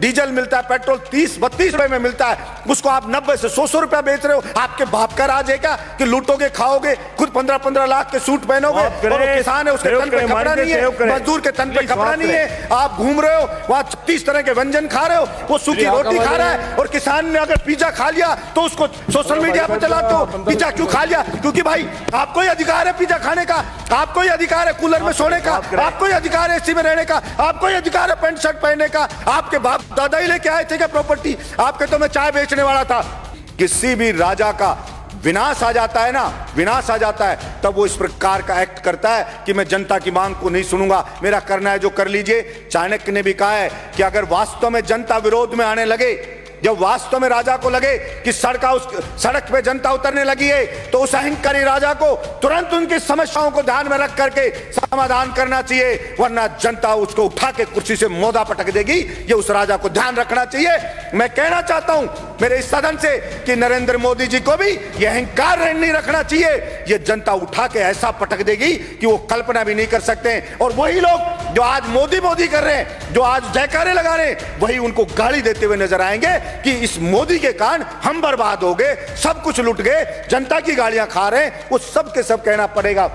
Diesel मिलता है, petrol 30-32 रुपए में मिलता है, उसको आप 90 से 100 रुपया बेच रहे हो। आपके बाप का राज है क्या कि लूटोगे, खाओगे, खुद 15-15 लाख के सूट पहनोगे, और वो किसान है उसके तन पे कपड़ा नहीं है, मजदूर के तन पे कपड़ा नहीं है, आप घूम रहे हो वहां 36 तरह के व्यंजन खा रहे हो, वो सूखी रोटी खा रहा है। और किसान ने अगर पिज्जा खा लिया तो उसको सोशल मीडिया पे चलाते हो, पिज्जा क्यों खा लिया? क्योंकि भाई आपको ही अधिकार है पिज्जा खाने का, आपको ही अधिकार है कूलर में सोने का, आपको ही अधिकार है एसी में रहने का, आपको ही अधिकार है पैंट शर्ट पहनने का। आपके बाप दादा ही लेके आए थे क्या प्रॉपर्टी? आपके तो मैं चाय बेचने वाला था। किसी भी राजा का विनाश आ जाता है ना, विनाश आ जाता है, तब वो इस प्रकार का एक्ट करता है कि मैं जनता की मांग को नहीं सुनूंगा, मेरा करना है जो कर लीजिए। चाणक्य ने भी कहा है कि अगर वास्तव में जनता विरोध में आने लगे, जब वास्तव में राजा को लगे कि सड़क पे जनता उतरने लगी है, तो उस अहंकारी राजा को तुरंत उनकी समस्याओं को ध्यान में रख करके समाधान करना चाहिए, वरना जनता उसको उठा के कुर्सी से मोदा पटक देगी। ये उस राजा को ध्यान रखना चाहिए। मैं कहना चाहता हूं मेरे इस सदन से कि नरेंद्र मोदी जी को भी ये अहंकार नहीं रखना चाहिए। ये जनता उठा के ऐसा पटक देगी कि वो कल्पना भी नहीं कर सकते। और वही लोग जो आज मोदी मोदी कर रहे हैं, जो आज जयकारे लगा रहे हैं, वही उनको गाली देते हुए नजर आएंगे कि इस मोदी के कारण हम बर्बाद हो गए, सब कुछ लुट गए, जनता की गालियां खा रहे हैं। वो सब के सब कहना पड़ेगा।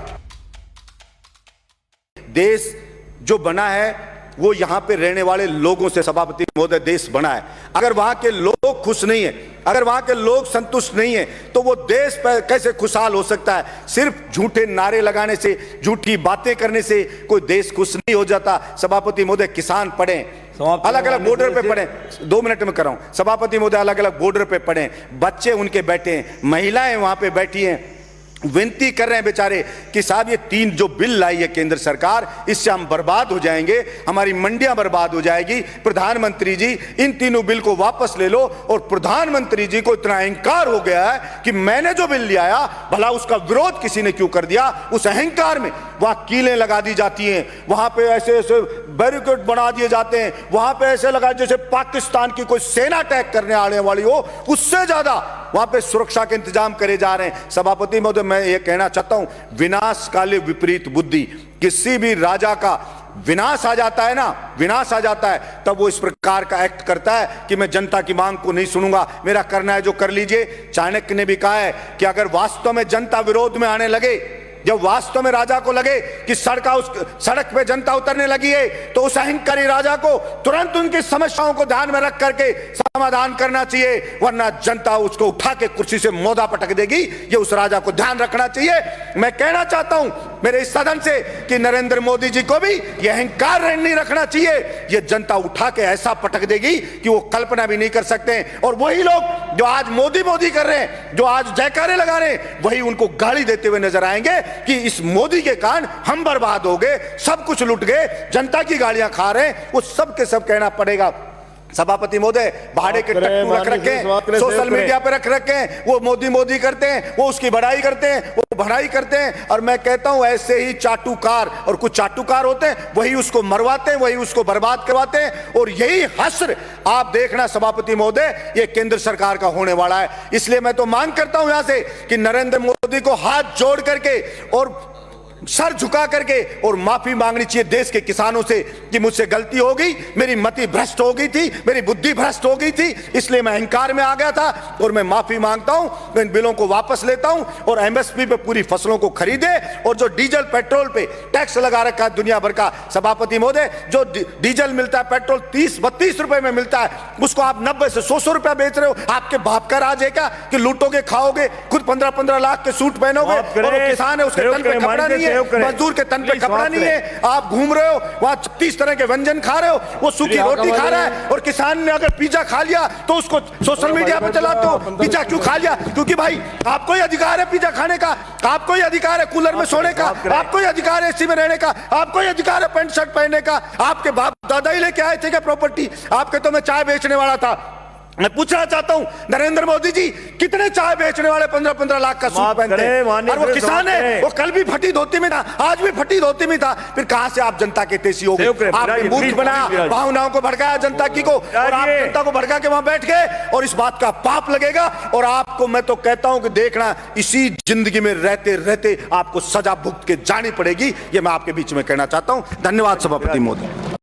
देश जो बना है वो यहां पे रहने वाले लोगों से, सभापति महोदय, देश बना है। अगर वहां के लोग खुश नहीं है, अगर वहां के लोग संतुष्ट नहीं है, तो वो देश कैसे खुशहाल हो सकता है? सिर्फ झूठे नारे लगाने से, झूठी बातें करने से कोई देश खुश नहीं हो जाता। सभापति महोदय, किसान पढ़े, अलग अलग बॉर्डर पे पड़े, 2 मिनट में कर रहा हूं सभापति महोदय, अलग अलग बॉर्डर पे पड़े, बच्चे उनके बैठे हैं, महिलाएं वहां पे बैठी हैं, विनती कर रहे हैं बेचारे कि साहब ये 3 जो बिल लाई है केंद्र सरकार, इससे हम बर्बाद हो जाएंगे, हमारी मंडियां बर्बाद हो जाएगी। प्रधानमंत्री जी इन तीनों बिल को वापस ले लो। और प्रधानमंत्री जी को इतना अहंकार हो गया है कि मैंने जो बिल ले आया, भला उसका विरोध किसी ने क्यों कर दिया? उस अहंकार में वहां कीलें लगा दी जाती हैं, वहां पे ऐसे ऐसे बैरिकेड बना दिए जाते हैं, वहां पे ऐसे लगा जैसे पाकिस्तान की कोई सेना अटैक करने आने वाली हो, उससे ज्यादा वहां पे सुरक्षा के इंतजाम करे जा रहे हैं। सभापति महोदय, मैं ये कहना चाहता हूं, विनाश काले विपरीत बुद्धि। किसी भी राजा का विनाश आ जाता है ना, विनाश आ जाता है, तब वो इस प्रकार का एक्ट करता है कि मैं जनता की मांग को नहीं सुनूंगा, मेरा करना है जो कर लीजिए। चाणक्य ने भी कहा है कि अगर वास्तव में जनता विरोध में आने लगे, जब वास्तव में राजा को लगे कि सड़क पे जनता उतरने लगी है, तो उस अहंकारी राजा को तुरंत उनकी समस्याओं को ध्यान में रख करके समाधान करना चाहिए, वरना जनता उसको उठा के कुर्सी से मोदा पटक देगी। ये उस राजा को ध्यान रखना चाहिए। मैं कहना चाहता हूं मेरे इस सदन से कि नरेंद्र मोदी जी को भी ये अहंकार नहीं रखना चाहिए। ये जनता उठा के ऐसा पटक देगी कि वो कल्पना भी नहीं कर सकते। और वही लोग जो आज मोदी मोदी कर रहे हैं, जो आज जयकारे लगा रहे हैं, वही उनको गाली देते हुए नजर आएंगे कि इस मोदी के कारण हम बर्बाद हो गए, सब कुछ लुट गए, जनता की गालियां खा रहे हैं। वो सब के सब कहना पड़ेगा। सभापति महोदय, भाड़े के टट्टू रख रखे हैं, सोशल मीडिया पे रख रखे हैं, वो मोदी मोदी करते हैं, वो उसकी बढ़ाई करते हैं, वो बढ़ाई करते हैं। और मैं कहता हूं ऐसे ही चाटुकार, और कुछ चाटुकार होते हैं, वही उसको मरवाते हैं, वही उसको बर्बाद करवाते हैं। और यही हश्र आप देखना सभापति महोदय, ये केंद्र सरकार का होने वाला है। इसलिए मैं तो मांग करता हूं यहां से कि नरेंद्र मोदी को हाथ जोड़ करके और सर झुका करके और माफी मांगनी चाहिए देश के किसानों से कि मुझसे गलती हो गई, मेरी मति भ्रष्ट हो गई थी, मेरी बुद्धि भ्रष्ट हो गई थी, इसलिए मैं अहंकार में आ गया था और मैं माफी मांगता हूं। मैं इन बिलों को वापस लेता हूं और एमएसपी पे पूरी फसलों को खरीदे। और जो डीजल पेट्रोल पे टैक्स लगा रखा है दुनिया भर का, सभापति महोदय, जो डीजल मिलता है, पेट्रोल 30-32 रुपए में मिलता है, उसको आप 90 से 100 रुपया बेच रहे हो। आपके बाप का राज है क्या कि लूटोगे, खाओगे, खुद 15-15 लाख के सूट पहनोगे, और वो किसान है उसके तन पे कपड़ा नहीं है, मजदूर के तन पे कपड़ा नहीं है, आप घूम रहे हो वहां 36 तरह के व्यंजन खा रहे हो, वो सूखी रोटी खा रहा है। और किसान ने अगर पिज्जा खा लिया तो उसको सोशल मीडिया पे चलाते हो, पिज्जा क्यों खा लिया? क्योंकि भाई आपको ही अधिकार है पिज्जा खाने का, आपको ही अधिकार है कूलर में सोने का, आपको ही अधिकार है एसी में रहने का, आपको ही अधिकार है पैंट शर्ट पहनने का। आपके बाप दादा ही लेके आए थे क्या प्रॉपर्टी? आपके तो मैं चाय बेचने वाला था। मैं पूछना चाहता हूं नरेंद्र मोदी जी, कितने चाय बेचने वाले 15-15 लाख का सूट पहनते हैं? और वो किसान है, वो कल भी फटी धोती में था, आज भी फटी धोती में था। फिर कहां से आप जनता के तेजी हो गए? आपने मूर्ख बनाया, भावनाओं को भड़काया जनता की को, और आप जनता को भड़का के वहां बैठ गए। और इस बात का पाप लगेगा। और आपको मैं तो कहता हूं कि देखना, इसी जिंदगी में रहते रहते आपको सजा भुगत के जानी पड़ेगी। ये मैं आपके बीच में कहना चाहता हूं। धन्यवाद सभापति महोदय।